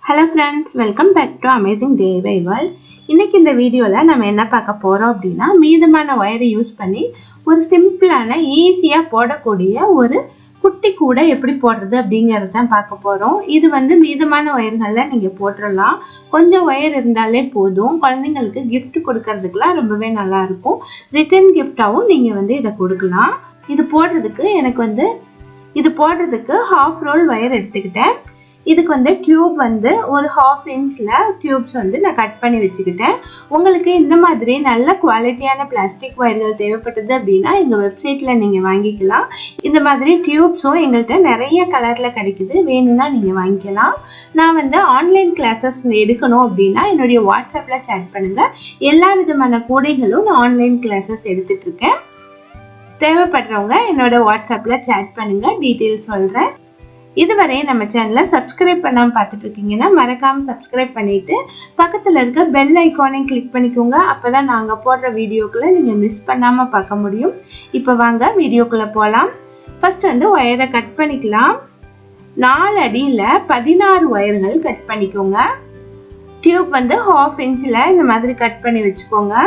Hello friends, welcome back to Amazing DIY World. இன்னைக்கு இந்த வீடியோல நம்ம என்ன பார்க்க போறோம் அப்படினா மீதமான வயரை யூஸ் பண்ணி ஒரு சிம்பிளான ஈஸியா போடக்கூடிய ஒரு குட்டி கூட எப்படி போடுறது அப்படிங்கறத தான் பார்க்க போறோம். இது வந்து மீதமான வயர்கள்ல நீங்க போட்றலாம். கொஞ்சம் வயர் இருந்தாலே போதும். குழந்தைகளுக்கு gift கொடுக்கிறதுக்குலாம் ரொம்பவே நல்லா இருக்கும். ரிட்டர்ன் gift-ஆவும் நீங்க வந்து இத கொடுக்கலாம். இது போடுறதுக்கு half roll வயர் எடுத்துக்கிட்டேன். இதுக்கு வந்து டியூப் வந்து ஒரு 1/2 இன்ச்ல டியூப்ஸ் வந்து நான் கட் பண்ணி வச்சுக்கிட்டேன். உங்களுக்கு இந்த மாதிரி நல்ல குவாலிட்டியான பிளாஸ்டிக் வயர்கள் தேவைப்பட்டது அப்படின்னா எங்க வெப்சைட்ல நீங்க வாங்கிக்கலாம். இந்த மாதிரி டியூப்ஸும் எங்கள்கிட்ட நிறைய கலர்ல கிடைக்குது. வேணும்னா நீங்க வாங்கிக்கலாம். நான் வந்து ஆன்லைன் கிளாஸஸ் எடுக்கணும் அப்படின்னா என்னுடைய வாட்ஸ்அப்ல சேட் பண்ணுங்க. எல்லா விதமான கூடைகளும் நான் ஆன்லைன் கிளாஸஸ் எடுத்துட்டு இருக்கேன். தேவைப்படுறவங்க என்னோட வாட்ஸ்அப்ல சேட் பண்ணுங்க. டீடைல்ஸ் சொல்றேன். இதுவரை நம்ம சேனலை சப்ஸ்கிரைப் பண்ணாம பார்த்துட்டு இருக்கீங்கன்னா மறக்காம சப்ஸ்கிரைப் பண்ணிட்டு பக்கத்துல இருக்க பெல் ஐகானை கிளிக் பண்ணிக்கோங்க. அப்பதான் நாங்க போடுற வீடியோக்களை நீங்க மிஸ் பண்ணாம பார்க்க முடியும். இப்போ வாங்க வீடியோக்குள்ள போலாம். ஃபர்ஸ்ட் வந்து வயரை கட் பண்ணிக்கலாம். 4 அடியில 16 வயர்கள் கட் பண்ணிக்கோங்க. டியூப் வந்து 1/2 இன்ச்ல இந்த மாதிரி கட் பண்ணி வச்சுக்கோங்க.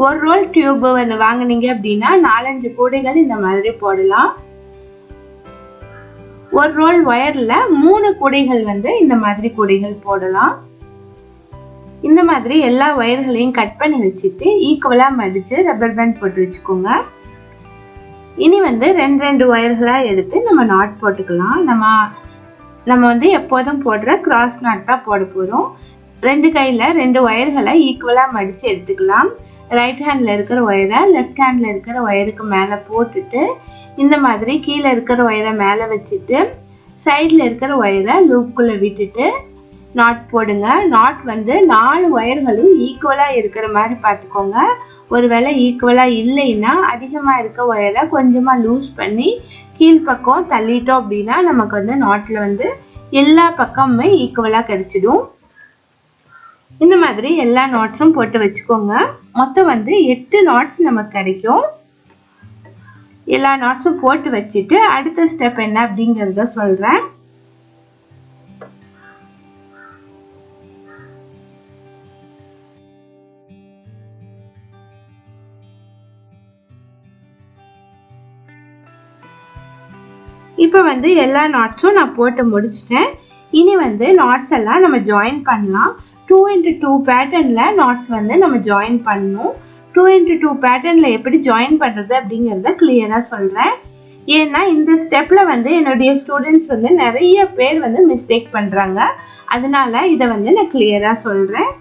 ஒரு ரோல் டியூப் வாங்குனீங்க அப்படின்னா 4-5 கூடைகள் இந்த மாதிரி போடலாம். ஒரு ரோல் வயர்ல 3 கூடைகள் வந்து இந்த மாதிரி கூடைகள் போடலாம். இந்த மாதிரி எல்லா வயர்களையும் கட் பண்ணி வச்சுட்டு ஈக்குவலா மடிச்சு ரப்பர் பேண்ட் போட்டு வச்சுக்கோங்க. இனி வந்து 2 வயர்களா எடுத்து நம்ம நாட் போட்டுக்கலாம். நம்ம வந்து எப்போதும் போடுற கிராஸ் நாட் தான் போட போறோம். 2 கையில 2 வயர்களை ஈக்குவலா மடிச்சு எடுத்துக்கலாம். ரைட் ஹேண்ட்ல இருக்கிற வயரை லெஃப்ட் ஹேண்ட்ல இருக்கிற வயருக்கு மேல போட்டுட்டு இந்த மாதிரி கீழே இருக்கிற வயரை மேல வச்சுட்டு சைட்ல இருக்கிற வயரை லூப்புக்குள்ள விட்டுட்டு நாட் போடுங்க. நாட் வந்து 4 வயர்களும் ஈக்குவலா இருக்கிற மாதிரி பார்த்துக்கோங்க. ஒருவேளை ஈக்குவலா இல்லைன்னா அதிகமா இருக்க வயரை கொஞ்சமா லூஸ் பண்ணி கீழ்பக்கம் தள்ளிட்டோம் அப்படின்னா நமக்கு வந்து நாட்ல வந்து எல்லா பக்கமுமே ஈக்குவலா கிடைச்சிடும். இந்த மாதிரி எல்லா நாட்ஸும் போட்டு வச்சுக்கோங்க. மொத்தம் வந்து 8 நாட்ஸ் நமக்கு கிடைக்கும். எல்லா நாட்ஸும் போட்டு வச்சுட்டு அடுத்த ஸ்டெப் என்ன அப்படிங்கறத சொல்றேன். இப்போ வந்து எல்லா நாட்ஸும் நான் போட்டு முடிச்சிட்டேன். இனி வந்து நாட்ஸ் எல்லாம் நம்ம ஜாயின் பண்ணலாம். 2x2 பேட்டர்ன்ல நாட்ஸ் வந்து நம்ம ஜாயின் பண்ணணும். 2x2 பேட்டர்ன்ல எப்படி ஜாயின் பண்றது அப்படிங்கறத கிளியரா சொல்றேன். ஏன்னா இந்த ஸ்டெப்ல வந்து என்னுடைய ஸ்டூடெண்ட்ஸ் வந்து நிறைய பேர் வந்து மிஸ்டேக் பண்றாங்க. அதனால இதை வந்து நான் கிளியரா சொல்றேன்.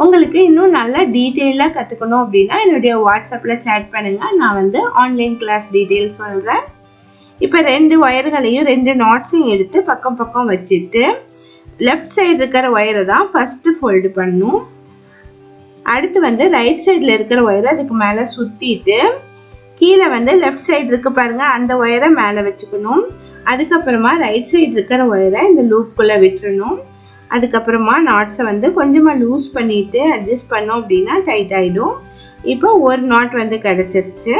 உங்களுக்கு இன்னும் நல்லா டீட்டெயிலா கத்துக்கணும் அப்படின்னா என்னுடைய வாட்ஸ்அப்ல சேட் பண்ணுங்க. நான் வந்து ஆன்லைன் கிளாஸ் டீட்டெயில் சொல்றேன். இப்போ 2 வயர்களையும் 2 நாட்ஸையும் எடுத்து பக்கம் பக்கம் வச்சுட்டு லெஃப்ட் சைடு இருக்கிற வயரை தான் ஃபர்ஸ்ட் ஃபோல்டு பண்ணணும். அடுத்து வந்து ரைட் சைடில் இருக்கிற வயரை அதுக்கு மேலே சுற்றிட்டு கீழே வந்து லெஃப்ட் சைடு இருக்கு பாருங்க அந்த வயரை மேலே வச்சுக்கணும். அதுக்கப்புறமா ரைட் சைடு இருக்கிற வயரை இந்த லூப்புக்குள்ளே விட்டுறணும். அதுக்கப்புறமா நாட்ஸை வந்து கொஞ்சமாக லூஸ் பண்ணிட்டு அட்ஜஸ்ட் பண்ணோம் அப்படின்னா டைட் ஆகிடும். இப்போ ஒரு நாட் வந்து கிடச்சிருச்சு.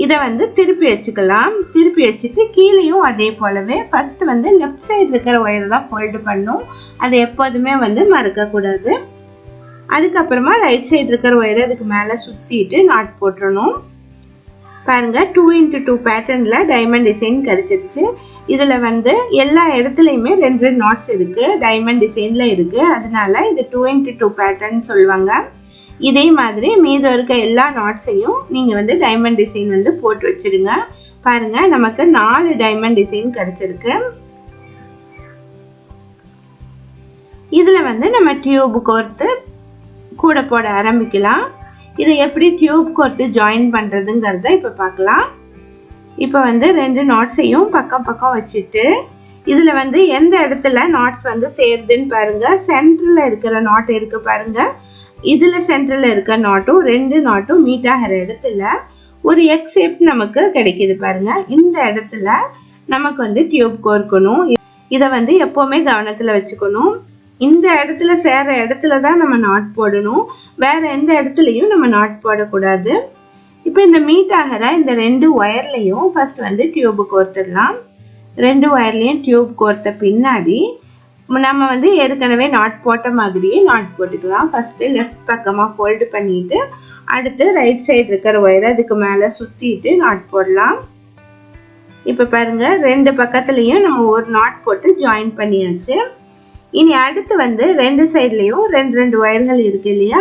இதை வந்து திருப்பி வச்சுக்கலாம். திருப்பி வச்சுட்டு கீழேயும் அதே போலவே ஃபர்ஸ்ட் வந்து லெஃப்ட் சைடு இருக்கிற ஒயரை தான் ஃபோல்டு பண்ணும். அதை எப்போதுமே வந்து மறக்கக்கூடாது. அதுக்கப்புறமா ரைட் சைடு இருக்கிற ஒயரை அதுக்கு மேலே சுற்றிட்டு நாட் போட்டுறணும். பாருங்க 2x2 பேட்டர்ன்ல டைமண்ட் டிசைன் கிடைச்சிருச்சு. இதுல வந்து எல்லா இடத்துலையுமே 2 நாட்ஸ் இருக்கு. டைமண்ட் டிசைன்ல இருக்கு. அதனால இது 2x2 பேட்டர்ன் சொல்லுவாங்க. இதே மாதிரி மீதம் இருக்க எல்லா நாட்ஸையும் நீங்க வந்து டைமண்ட் டிசைன் வந்து போட்டு வச்சிருங்க. பாருங்க நமக்கு 4 டைமண்ட் டிசைன் கிடைச்சிருக்கு. இதுல வந்து நம்ம டியூப் கோர்த்து கூட போட ஆரம்பிக்கலாம். இதை எப்படி டியூப் கோர்த்து ஜாயின் பண்றதுங்கிறத இப்ப பார்க்கலாம். இப்ப வந்து 2 நாட்ஸையும் பக்கம் பக்கம் வச்சுட்டு இதுல வந்து எந்த இடத்துல நாட்ஸ் வந்து சேருதுன்னு பாருங்க. சென்டர்ல இருக்கிற நாட் இருக்கு பாருங்க. இதுல சென்டர்ல இருக்க நாட்டும் 2 நாட்டும் மீட் ஆகிற இடத்துல ஒரு எக்ஸ் ஷேப் நமக்கு கிடைக்குது பாருங்க. இந்த இடத்துல நமக்கு வந்து டியூப் கோர்க்கணும். இதை வந்து எப்பவுமே கவனத்துல வச்சுக்கணும். இந்த இடத்துல சேர்ற இடத்துல தான் நம்ம நாட் போடணும். வேற எந்த இடத்துலயும் நம்ம நாட் போடக்கூடாது. இப்போ இந்த மீட் ஆகிற இந்த 2 வயர்லையும் ஃபர்ஸ்ட் வந்து டியூப் கோர்த்துடலாம். 2 வயர்லையும் டியூப் கோர்த்த பின்னாடி நம்ம வந்து ஏற்கனவே நாட் போட்ட மாதிரியே நாட் போட்டுக்கலாம். ஃபர்ஸ்ட் லெஃப்ட் பக்கமா ஃபோல்டு பண்ணிட்டு அடுத்து ரைட் சைடு இருக்கிற ஒயரை அதுக்கு மேல சுத்திட்டு நாட் போடலாம். இப்ப பாருங்க ரெண்டு பக்கத்துலயும் நம்ம ஒரு நாட் போட்டு ஜாயின் பண்ணியாச்சு. இனி அடுத்து வந்து ரெண்டு சைடுலயும் ரெண்டு ஒயர்கள் இருக்கு இல்லையா,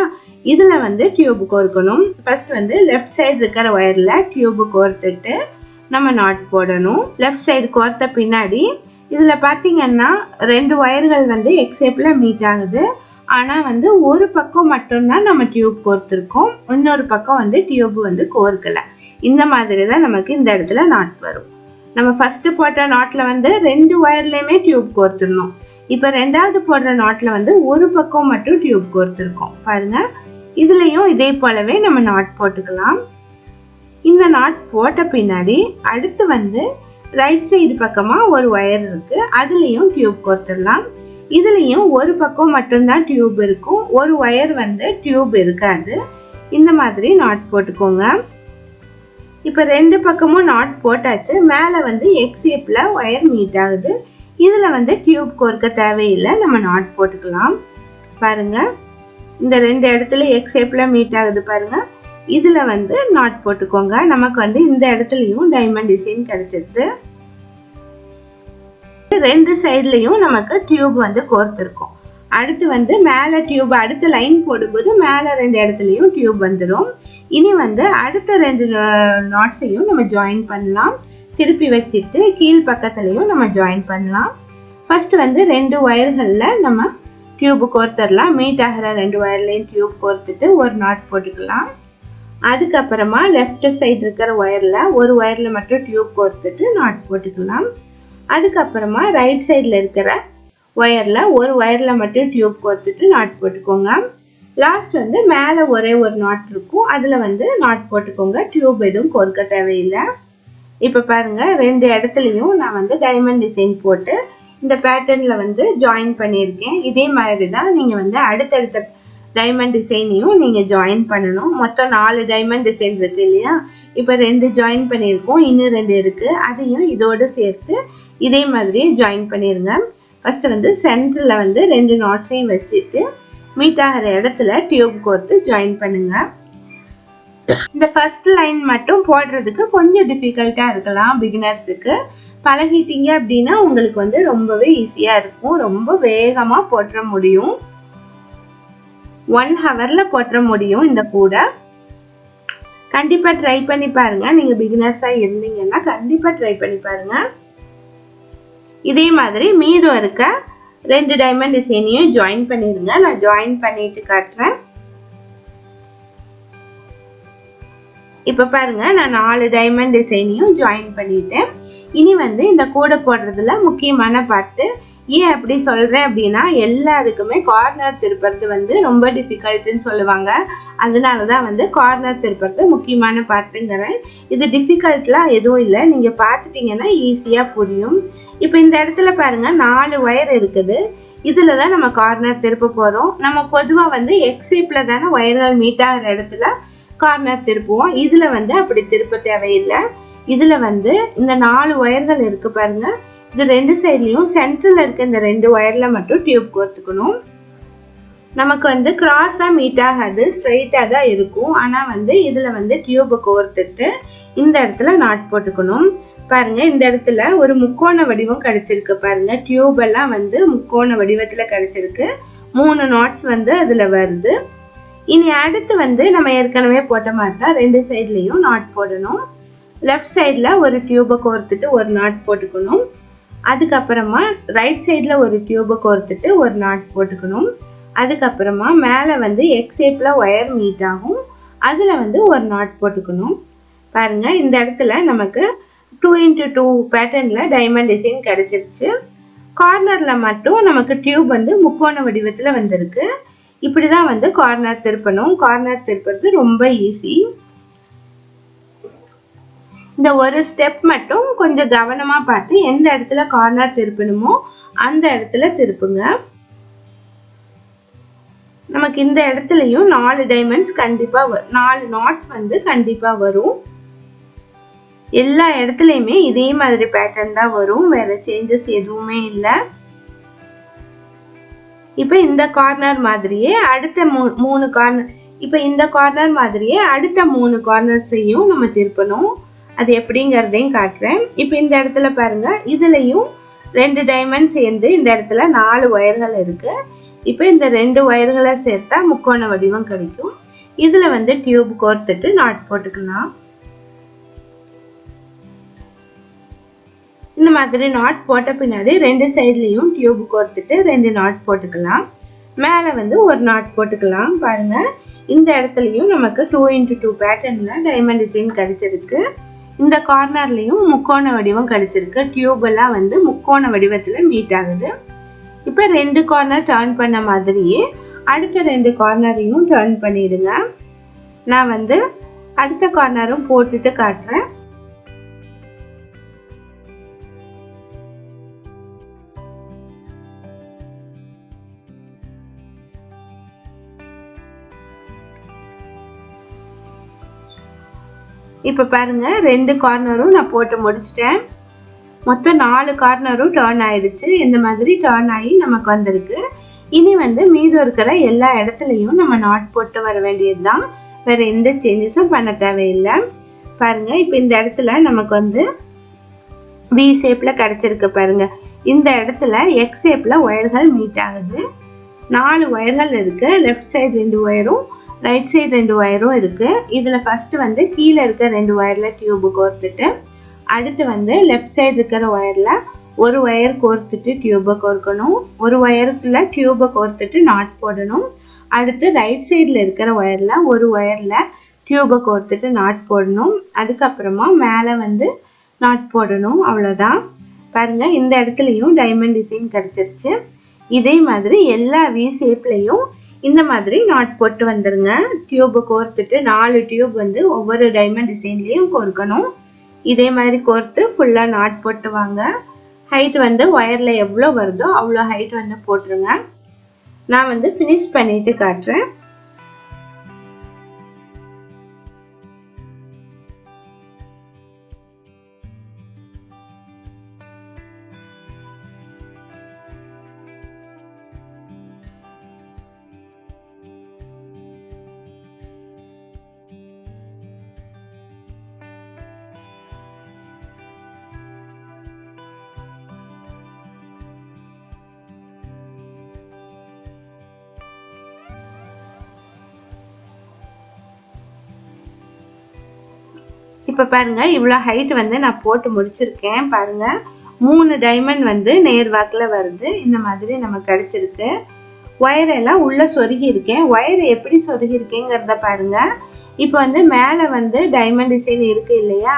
இதுல வந்து டியூப் கோர்க்கணும். ஃபர்ஸ்ட் வந்து லெஃப்ட் சைடு இருக்கிற ஒயர்ல டியூப் கோர்த்துட்டு நம்ம நாட் போடணும். லெஃப்ட் சைடு கோர்த்த பின்னாடி இதுல பாத்தீங்கன்னா ரெண்டு ஒயர்கள் வந்து எக்ஸ் ஷேப்ல மீட் ஆகுது. ஆனா வந்து ஒரு பக்கம் மட்டும்தான் நம்ம டியூப் கோர்த்திருக்கோம், இன்னொரு பக்கம் வந்து டியூப் வந்து கோர்க்கல. இந்த மாதிரி தான் நமக்கு இந்த இடத்துல நாட் வரும். நம்ம ஃபர்ஸ்ட் போட்ட நாட்ல வந்து ரெண்டு ஒயர்லயுமே டியூப் கோர்த்துடணும். இப்ப ரெண்டாவது போடுற நாட்ல வந்து ஒரு பக்கம் மட்டும் டியூப் கோர்த்திருக்கோம் பாருங்க. இதுலயும் இதே போலவே நம்ம நாட் போட்டுக்கலாம். இந்த நாட் போட்ட பின்னாடி அடுத்து வந்து ரைட் சைடு பக்கமா ஒரு ஒயர் இருக்கு, அதுலயும் டியூப் கோர்த்துடலாம். இதுலயும் ஒரு பக்கம் மட்டும்தான் டியூப் இருக்கும், ஒரு ஒயர் வந்து டியூப் இருக்காது. இந்த மாதிரி நாட் போட்டுக்கோங்க. இப்ப ரெண்டு பக்கமும் நாட் போட்டாச்சு. மேல வந்து எக்ஸ் ஷேப்ல ஒயர் மீட் ஆகுது. இதுல வந்து டியூப் கோர்க்க தேவையில்லை, நம்ம நாட் போட்டுக்கலாம். பாருங்க இந்த ரெண்டு இடத்துல எக்ஸ் ஷேப்ல மீட் ஆகுது பாருங்க, இதுல வந்து நாட் போட்டுக்கோங்க. நமக்கு வந்து இந்த இடத்துலயும் டைமண்ட் டிசைன் கிடைச்சிருது. ரெண்டு சைட்லயும் நமக்கு டியூப் வந்து கோர்த்திருக்கும். அடுத்து வந்து மேல டியூப் அடுத்த லைன் போடும்போது மேல ரெண்டு இடத்துலயும் டியூப் வந்துடும். இனி வந்து அடுத்த ரெண்டு நாட்ஸையும் நம்ம ஜாயின் பண்ணலாம். திருப்பி வச்சுட்டு கீழ் பக்கத்துலயும் நம்ம ஜாயின் பண்ணலாம். ஃபர்ஸ்ட் வந்து ரெண்டு ஒயர்கள்ல நம்ம டியூப் கோர்த்துடலாம். மீட் ஆகிற ரெண்டு ஒயர்லையும் டியூப் கோர்த்துட்டு ஒரு நாட் போட்டுக்கலாம். அதுக்கப்புறமா லெஃப்ட் சைடு இருக்கிற ஒயர்ல ஒரு ஒயர்ல மட்டும் டியூப் கோர்த்துட்டு நாட் போட்டுக்கலாம். அதுக்கப்புறமா ரைட் சைடுல இருக்கிற ஒயர்ல ஒரு ஒயர்ல மட்டும் டியூப் கோர்த்துட்டு நாட் போட்டுக்கோங்க. லாஸ்ட் வந்து மேல ஒரே ஒரு நாட் இருக்கும், அதுல வந்து நாட் போட்டுக்கோங்க. டியூப் எதுவும் கோர்க்க தேவையில்லை. இப்ப பாருங்க ரெண்டு இடத்துலயும் நான் வந்து டைமண்ட் டிசைன் போட்டு இந்த பேட்டர்ன்ல வந்து ஜாயின் பண்ணியிருக்கேன். இதே மாதிரி தான் நீங்க வந்து அடுத்தடுத்த டைமண்ட் டிசைனையும் நீங்க ஜாயின் பண்ணணும். மொத்தம் 4 டைமண்ட் டிசைன் இருக்கு இல்லையா, இப்ப ரெண்டு ஜாயின் பண்ணியிருக்கோம், இன்னும் ரெண்டு இருக்கு. அதையும் இதோட சேர்த்து இதே மாதிரி ஜாயின் பண்ணிருங்க. ஃபர்ஸ்ட் வந்து சென்டர்ல வந்து ரெண்டு நாட்ஸையும் வச்சுட்டு மீட் ஆகிற இடத்துல டியூப் கோர்த்து ஜாயின் பண்ணுங்க. இந்த ஃபர்ஸ்ட் லைன் மட்டும் போடுறதுக்கு கொஞ்சம் டிஃபிகல்ட்டா இருக்கலாம் பிகினர்ஸுக்கு. பழகிட்டீங்க அப்படின்னா உங்களுக்கு வந்து ரொம்பவே ஈஸியா இருக்கும், ரொம்ப வேகமா போட்டுற முடியும். 1 ஹவர்ல போட்டுற முடியும். இந்த கூட கண்டிப்பா ட்ரை பண்ணி பாருங்க. நீங்க பிகினர்ஸா இருந்தீங்கன்னா கண்டிப்பா ட்ரை பண்ணி பாருங்க. இதே மாதிரி மீதம் இருக்க ரெண்டு டைமண்ட் டிசைனையும் ஜாயின் பண்ணிருங்க. நான் ஜாயின் பண்ணிட்டு காட்டுறேன். இப்ப பாருங்க நான் 4 டைமண்ட் டிசைனையும் ஜாயின் பண்ணிட்டேன். இனி வந்து இந்த கூட போடுறதுல முக்கியமான பார்ட். ஏன் அப்படி சொல்றேன் அப்படின்னா எல்லாருக்குமே கார்னர் திருப்பறது வந்து ரொம்ப டிஃபிகல்ட்னு சொல்லுவாங்க. அதனாலதான் வந்து கார்னர் திருப்பறது முக்கியமான பார்ட்டுங்கிறேன். இது டிஃபிகல்ட்லாம் எதுவும் இல்லை, நீங்க பார்த்துட்டீங்கன்னா ஈஸியா புரியும். இப்ப இந்த இடத்துல பாருங்க 4 ஒயர் இருக்குது, இதுலதான் நம்ம கார்னர் திருப்ப போறோம். நம்ம பொதுவா வந்து எக்ஸ் ஷேப்ல தானே ஒயர்கள் மீட் ஆகிற இடத்துல கார்னர் திருப்புவோம். இதுல வந்து அப்படி திருப்ப தேவையில்லை. இதுல வந்து இந்த 4 ஒயர்கள் இருக்கு பாருங்க, இது ரெண்டு சைட்லயும் சென்டர்ல இருக்க இந்த ரெண்டு ஒயர்ல மட்டும் டியூப் கோர்த்துக்கணும். நமக்கு வந்து கிராஸா மீட் ஆகாது, ஸ்ட்ரைட்டா தான் இருக்கும். ஆனா வந்து இதுல வந்து டியூப் கோர்த்துட்டு இந்த இடத்துல நாட் போட்டுக்கணும். பாருங்க இந்த இடத்துல ஒரு முக்கோண வடிவம் கிடைச்சிருக்கு பாருங்க, டியூப் எல்லாம் வந்து முக்கோண வடிவத்துல கிடைச்சிருக்கு. 3 நாட்ஸ் வந்து அதுல வருது. இனி அடுத்து வந்து நம்ம ஏற்கனவே போட்ட மாதிரி தான் ரெண்டு சைட்லயும் நாட் போடணும். லெஃப்ட் சைட்ல ஒரு டியூபை கோர்த்துட்டு ஒரு நாட் போட்டுக்கணும். அதுக்கப்புறமா ரைட் சைட்ல ஒரு டியூபை கோர்த்துட்டு ஒரு நாட் போட்டுக்கணும். அதுக்கப்புறமா மேல வந்து எக்ஸ் ஷேப்ல ஒயர் மீட் ஆகும், அதுல வந்து ஒரு நாட் போட்டுக்கணும். பாருங்க இந்த இடத்துல நமக்கு 2x2 பேட்டர்ன்ல டைமண்ட் டிசைன் கிடைச்சிருச்சு. கார்னர்ல மட்டும் நமக்கு டியூப் வந்து முக்கோண வடிவத்துல வந்திருக்கு. இப்படிதான் வந்து கார்னர் திருப்பணும். கார்னர் திருப்பது ரொம்ப ஈஸி. இந்த ஒரு ஸ்டெப் மட்டும் கொஞ்சம் கவனமா பார்த்து எந்த இடத்துல கார்னர் திருப்பணுமோ அந்த இடத்துல திருப்புங்க. நமக்கு இந்த இடத்துலயும் 4 டைமண்ட்ஸ் கண்டிப்பா 4 நாட்ஸ் வந்து கண்டிப்பா வரும். எல்லா இடத்துலயுமே இதே மாதிரி பேட்டர்ன் தான் வரும், வேற சேஞ்சஸ் எதுவுமே இல்லை. இப்போ இந்த கார்னர் மாதிரியே அடுத்த மூணு கார்னர், இப்போ இந்த கார்னர் மாதிரியே அடுத்த 3 கார்னர்ஸையும் நம்ம திருப்பணும். அது எப்படிங்கிறதையும் காட்டுறேன். இப்போ இந்த இடத்துல பாருங்க, இதுலயும் 2 டைமண்ட் சேர்ந்து இந்த இடத்துல 4 ஒயர்கள் இருக்கு. இப்போ இந்த 2 ஒயர்களை சேர்த்தா முக்கோண வடிவம் கிடைக்கும். இதுல வந்து டியூப் கோர்த்துட்டு நாட் போட்டுக்கலாம். இந்த மாதிரி நாட் போட்ட பின்னாடி 2 சைட்லயும் டியூப் கோர்த்துட்டு 2 நாட் போட்டுக்கலாம். மேல வந்து ஒரு நாட் போட்டுக்கலாம். பாருங்க, இந்த இடத்துலயும் நமக்கு 2x2 பேட்டர்ன்ல டைமண்ட் டிசைன் கிடைச்சிருக்கு. இந்த கார்னர்லயும் முக்கோண வடிவம் கிடைச்சிருக்கு. டியூப் எல்லாம் வந்து முக்கோண வடிவத்துல மீட் ஆகுது. இப்ப 2 கார்னர் டர்ன் பண்ண மாதிரியே அடுத்த 2 கார்னரையும் டர்ன் பண்ணிடுங்க. நான் வந்து அடுத்த கார்னரும் போட்டுட்டு காட்டுறேன். இப்ப பாருங்க, 2 கார்னரும் நான் போட்டு முடிச்சிட்டேன். மொத்தம் 4 கார்னரும் டர்ன் ஆயிடுச்சு. இந்த மாதிரி டர்ன் ஆகி நமக்கு வந்திருக்கு. இனி வந்து மீதம் இருக்கிற எல்லா இடத்துலயும் நம்ம நாட் போட்டு வர வேண்டியதுதான். வேற எந்த சேஞ்சஸும் பண்ண தேவையில்லை. பாருங்க, இப்ப இந்த இடத்துல நமக்கு வந்து வி ஷேப்ல கிடைச்சிருக்கு. பாருங்க, இந்த இடத்துல எக்ஸ் ஷேப்ல ஒயர்கள் மீட் ஆகுது. 4 ஒயர்கள் இருக்கு. லெஃப்ட் சைடு 2 ஒயரும், ரைட் சைடு 2 ஒயரும் இருக்கு. இதுல ஃபர்ஸ்ட் வந்து கீழே இருக்க 2 ஒயர்ல டியூப் கோர்த்துட்டு, அடுத்து வந்து லெஃப்ட் சைடு இருக்கிற ஒயர்ல ஒரு ஒயர் கோர்த்துட்டு டியூபை கோர்க்கணும். ஒரு ஒயருக்குள்ள டியூபை கோர்த்துட்டு நாட் போடணும். அடுத்து ரைட் சைடுல இருக்கிற ஒயர்ல ஒரு ஒயர்ல டியூபை கோர்த்துட்டு நாட் போடணும். அதுக்கப்புறமா மேல வந்து நாட் போடணும். அவ்வளவுதான். பாருங்க, இந்த இடத்துலயும் டைமண்ட் டிசைன் கிடைச்சிருச்சு. இதே மாதிரி எல்லா வி ஷேப்லயும் இந்த மாதிரி நாட் போட்டு வந்துருங்க. டியூபை கோர்த்துட்டு 4 டியூப் வந்து ஒவ்வொரு டைமண்ட் டிசைன்லயும் கோர்க்கணும். இதே மாதிரி கோர்த்து ஃபுல்லா நாட் போட்டு வாங்க. ஹைட் வந்து ஒயர்ல எவ்வளோ வருதோ அவ்வளோ ஹைட் வந்து போட்டுருங்க. நான் வந்து ஃபினிஷ் பண்ணிட்டு காட்டுறேன். இப்ப பாருங்க, இவ்வளவு ஹைட் வந்து நான் போட்டு முடிச்சிருக்கேன். பாருங்க, 3 டைமண்ட் வந்து நேர்வாக்குல வருது. இந்த மாதிரி நமக்கு கிடைச்சிருக்கு. ஒயர் எல்லாம் உள்ள சொருகி இருக்கேன். ஒயர் எப்படி சொருகி இருக்கேங்கிறத பாருங்க. இப்ப வந்து மேல வந்து டைமண்ட் டிசைன் இருக்கு இல்லையா,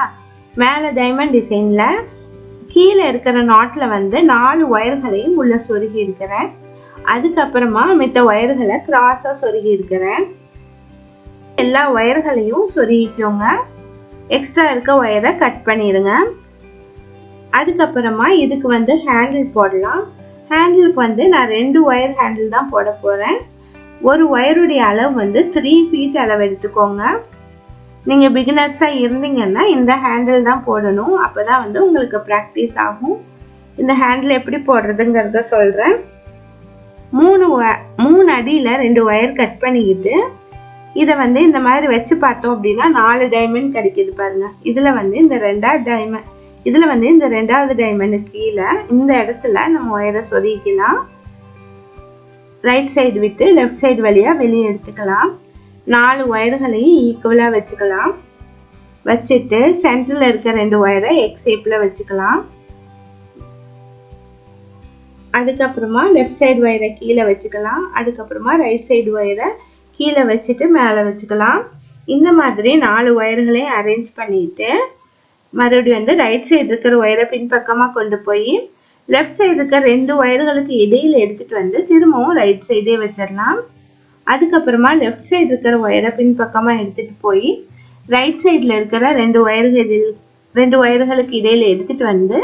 மேல டைமண்ட் டிசைன்ல கீழே இருக்கிற நாட்ல வந்து 4 ஒயர்களையும் உள்ள சொருகி இருக்கிறேன். அதுக்கப்புறமா மித்த ஒயர்களை கிராஸா சொருகி இருக்கிறேன். எல்லா ஒயர்களையும் சொருகிக்கோங்க. எக்ஸ்ட்ரா இருக்க ஒயரை கட் பண்ணிடுங்க. அதுக்கப்புறமா இதுக்கு வந்து ஹேண்டில் போடலாம். ஹேண்டிலுக்கு வந்து நான் 2 ஒயர் ஹேண்டில் தான் போட போறேன். ஒரு ஒயருடைய அளவு வந்து 3 ஃபீட் அளவு எடுத்துக்கோங்க. நீங்க பிகினர்ஸா இருந்தீங்கன்னா இந்த ஹேண்டில் தான் போடணும். அப்பதான் வந்து உங்களுக்கு ப்ராக்டிஸ் ஆகும். இந்த ஹேண்டில் எப்படி போடுறதுங்கிறத சொல்றேன். 3 அடியில 2 ஒயர் கட் பண்ணிக்கிட்டு இதை வந்து இந்த மாதிரி வச்சு பார்த்தோம் அப்படின்னா 4 டைமண்ட் கிடைக்குது. பாருங்க, இதுல வந்து இந்த 2வது டைமண்ட் கீழே இந்த இடத்துல நம்ம ஒயரை சொருகிக்கலாம். ரைட் சைடு விட்டு லெஃப்ட் சைடு வழியா வெளியே எடுத்துக்கலாம். 4 ஒயர்களையும் ஈக்குவலா வச்சுக்கலாம். வச்சுட்டு சென்டர்ல இருக்க 2 ஒயரை எக்ஸ் ஷேப்ல வச்சுக்கலாம். அதுக்கப்புறமா லெஃப்ட் சைடு ஒயரை கீழே வச்சுக்கலாம். அதுக்கப்புறமா ரைட் சைடு ஒயரை கீழே வச்சுட்டு மேலே வச்சுக்கலாம். இந்த மாதிரி 4 ஒயர்களையும் அரேஞ்ச் பண்ணிட்டு மறுபடியும் வந்து ரைட் சைடு இருக்கிற ஒயரை பின்பக்கமா கொண்டு போய் லெஃப்ட் சைடு இருக்க 2 ஒயர்களுக்கு இடையில எடுத்துட்டு வந்து திரும்பவும் ரைட் சைடே வச்சிடலாம். அதுக்கப்புறமா லெஃப்ட் சைடு இருக்கிற ஒயரை பின்பக்கமா எடுத்துட்டு போய் ரைட் சைடுல இருக்கிற 2 ஒயர்களுக்கு இடையில எடுத்துட்டு வந்து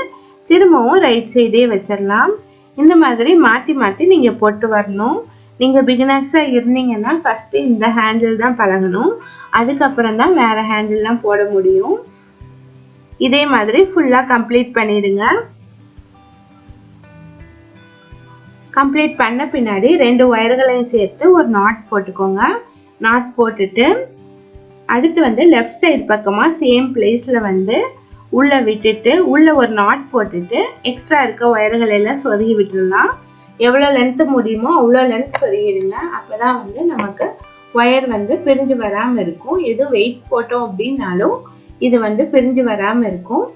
திரும்பவும் ரைட் சைடே வச்சிடலாம். இந்த மாதிரி மாத்தி மாத்தி நீங்க போட்டு வரணும். நீங்க பிகினர்ஸா இருந்தீங்கன்னா ஃபர்ஸ்ட் இந்த ஹேண்டில் தான் பழகணும். அதுக்கப்புறம் தான் வேற ஹேண்டில்லாம் போட முடியும். இதே மாதிரி ஃபுல்லா கம்ப்ளீட் பண்ணிடுங்க. கம்ப்ளீட் பண்ண பின்னாடி 2 ஒயர்களையும் சேர்த்து ஒரு நாட் போட்டுக்கோங்க. நாட் போட்டுட்டு அடுத்து வந்து லெஃப்ட் சைடு பக்கமா சேம் பிளேஸ்ல வந்து உள்ள விட்டுட்டு உள்ள ஒரு நாட் போட்டுட்டு எக்ஸ்ட்ரா இருக்க ஒயர்கள் எல்லாம் சொருகி விட்டுடலாம். எவ்வளோ லென்த் முடியுமோ அவ்வளோ லென்த் சொருகிடுங்க. அப்பதான் வந்து நமக்கு ஒயர் வந்து பிரிஞ்சு வராம இருக்கும். எது வெயிட் போட்டோம் அப்படின்னாலும் இது வந்து பிரிஞ்சு வராம இருக்கும்.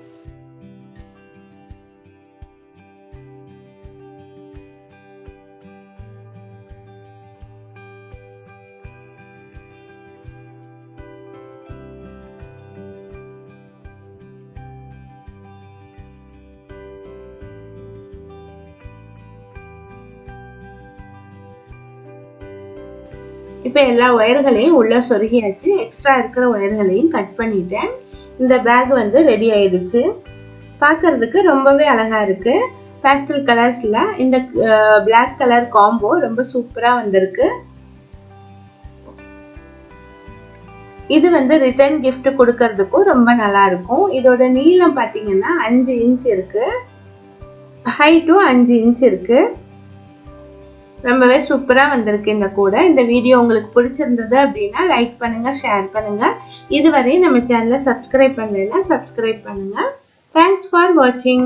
இப்போ எல்லா ஒயர்களையும் உள்ள சொருகியாச்சு. எக்ஸ்ட்ரா இருக்கிற ஒயர்களையும் கட் பண்ணிட்டேன். இந்த பேக் வந்து ரெடி ஆயிடுச்சு. பார்க்கறதுக்கு ரொம்பவே அழகா இருக்கு. பேஸ்டல் கலர்ஸ்ல இந்த பிளாக் கலர் காம்போ ரொம்ப சூப்பரா வந்திருக்கு. இது வந்து ரிட்டர்ன் gift கொடுக்கறதுக்கும் ரொம்ப நல்லா இருக்கும். இதோட நீளம் பாத்தீங்கன்னா 5 இன்ச் இருக்கு. ஹைட்டும் 5 இன்ச் இருக்கு. ரொம்பவே சூப்பரா வந்திருக்கு இந்த கூட. இந்த வீடியோ உங்களுக்கு பிடிச்சிருந்தது அப்படின்னா லைக் பண்ணுங்க, ஷேர் பண்ணுங்க. இதுவரை நம்ம சேனலை சப்ஸ்கிரைப் பண்ணலைன்னா சப்ஸ்கிரைப் பண்ணுங்க. தேங்க்ஸ் ஃபார் வாட்சிங்.